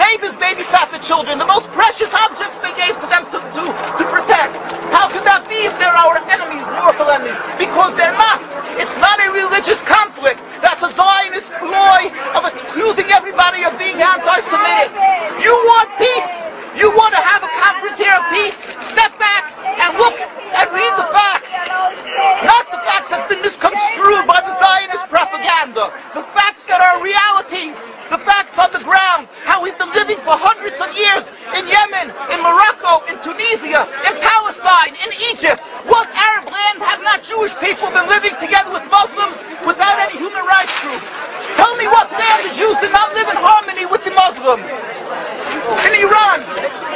Neighbors babysat the children, the most precious objects they gave to them to protect. How could that be if they're our enemies, mortal enemies? Because they're not. It's not a religious conflict. That's a Zionist ploy of accusing everybody of being anti-Semitic. You want peace? You want to have a conference here of peace? Step back and look and read the facts. Not the facts that's been misconstrued by the Zionist propaganda. The facts that are realities. The facts on the ground. How we've been living for hundreds of years in Yemen, in Morocco, in Tunisia, in Palestine, in Egypt. What Arab land have not Jewish people been living together with Muslims without any human rights groups? Tell me what land the Jews did not live in harmony with the Muslims. In Iran,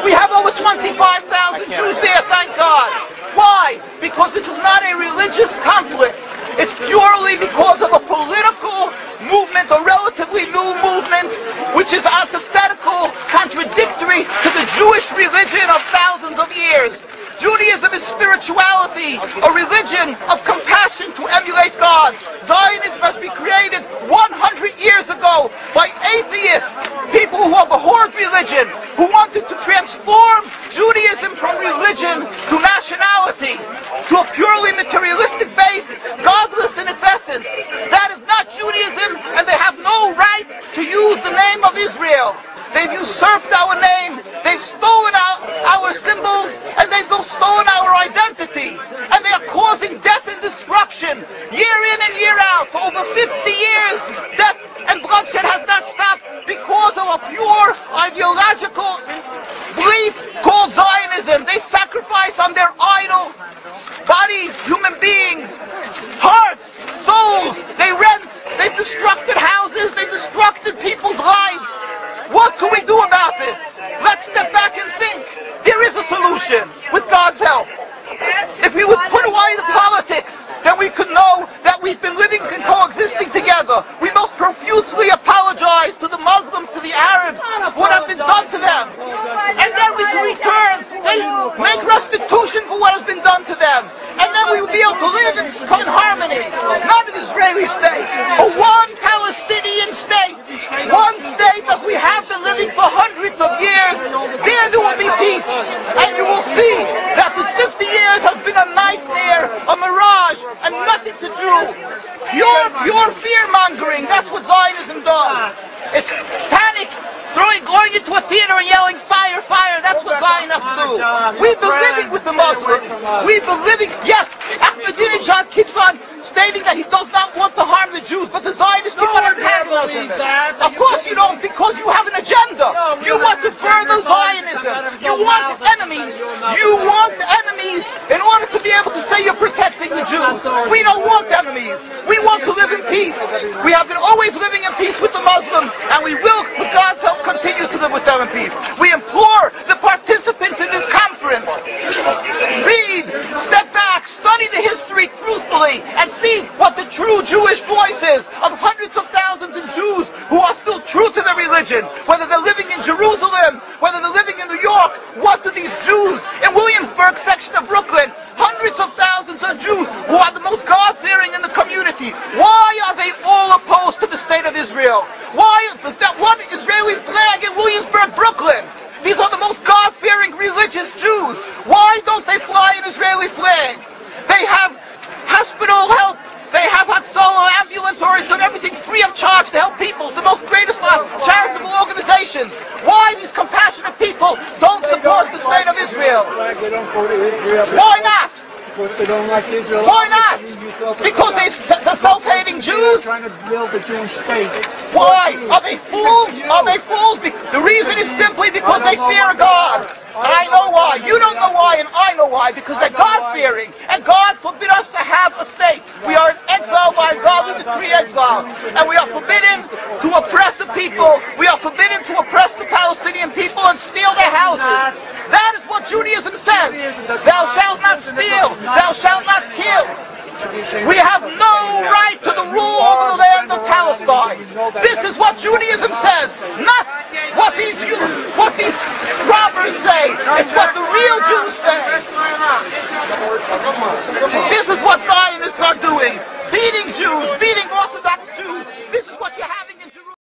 we have over 25,000 Jews there, thank God. Why? Because this is not a religious conflict. It's purely because of a political movement, a relatively new movement, which is antithetical, contradictory to the Jewish religion of thousands of years. Judaism is spirituality, a religion of compassion to emulate God. Zionism must be created 100 years ago by atheists, people who have abhorred religion, who wanted to transform Judaism from religion to nationality, to a purely materialistic base, godless in its essence. That is not Judaism, and they have no right to use the name of Israel. They've usurped our name, they've stolen our symbols, and they've stolen our identity. And they are causing death and destruction, year in and year out. For over 50 years, death and bloodshed has not stopped because of a pure ideological belief called Zionism. They sacrifice on their idol bodies, human beings, hearts, souls. They rent, they've destructed houses, they've destructed people's lives. What can we do about this? Let's step back and think. There is a solution with God's help. If we would put away the politics, then we could know that we've been living and coexisting together. We most profusely apologize to the Muslims, to the Arabs, what has been done to them. And then we can return and make restitution for what has been done to them. And then we will be able to live in harmony. Not an Israeli state, but one Palestinian state. One state as we have been living for hundreds of years. There will be peace. And you will see that this 50 years has been a nightmare, a mirage, and nothing to do. Pure fear-mongering, that's what Zionism does. It's panic, going into a theater and yelling, fire, fire, that's what Zionists do. We've been living with the Muslims. We've been living, yes, Ahmadinejad keeps on stating that he does not want to harm the Jews, but the Zionists keep on antagonizing him. Of course you don't, because you have an agenda. You want to further Zionism. You want enemies. You want enemies in order to be able to say you're protecting the Jews. We don't want enemies. We want to live in peace. We have been always living in peace with the Muslims, and we will, with God's help, continue to live with them in peace. We implore the participants in this conference, read, step back, study the history truthfully, and see what the true Jewish voice is of hundreds of thousands of Jews who are still true to their religion, whether they're living in Jerusalem, whether they're living in New York. What do these Jews in Williamsburg section of Brooklyn, hundreds of thousands of Jews who are the most God-fearing in the community, why are they all opposed to the state of Israel? Why is that one Israeli flag in Williamsburg, Brooklyn? These are the most God-fearing religious Jews. Why don't they fly an Israeli flag? They have hospital help. They have Hatzalah, ambulatories, and everything free of charge to help people. The most greatest charitable organizations. Why these compassionate people don't support the state of Israel? Why not? Because they don't like Israel. Why not? Because they're self-hating Jews? Trying to build a Jewish state. Why? Are they fools? Are they fools? The reason is simply because they fear God. I know why. You don't know why, and I know why. Because they're God-fearing. And God forbid us to have a state. We are in exile by God. We decree exile. And we are forbidden to oppress the people. We are forbidden to oppress the Palestinian people and steal their houses. That is what Judaism says. Thou shalt not steal. Thou shalt not kill. We have no right to the rule over the land of Palestine. This is what Judaism says, not what these robbers say. It's what the real Jews say. This is what Zionists are doing. Beating Jews,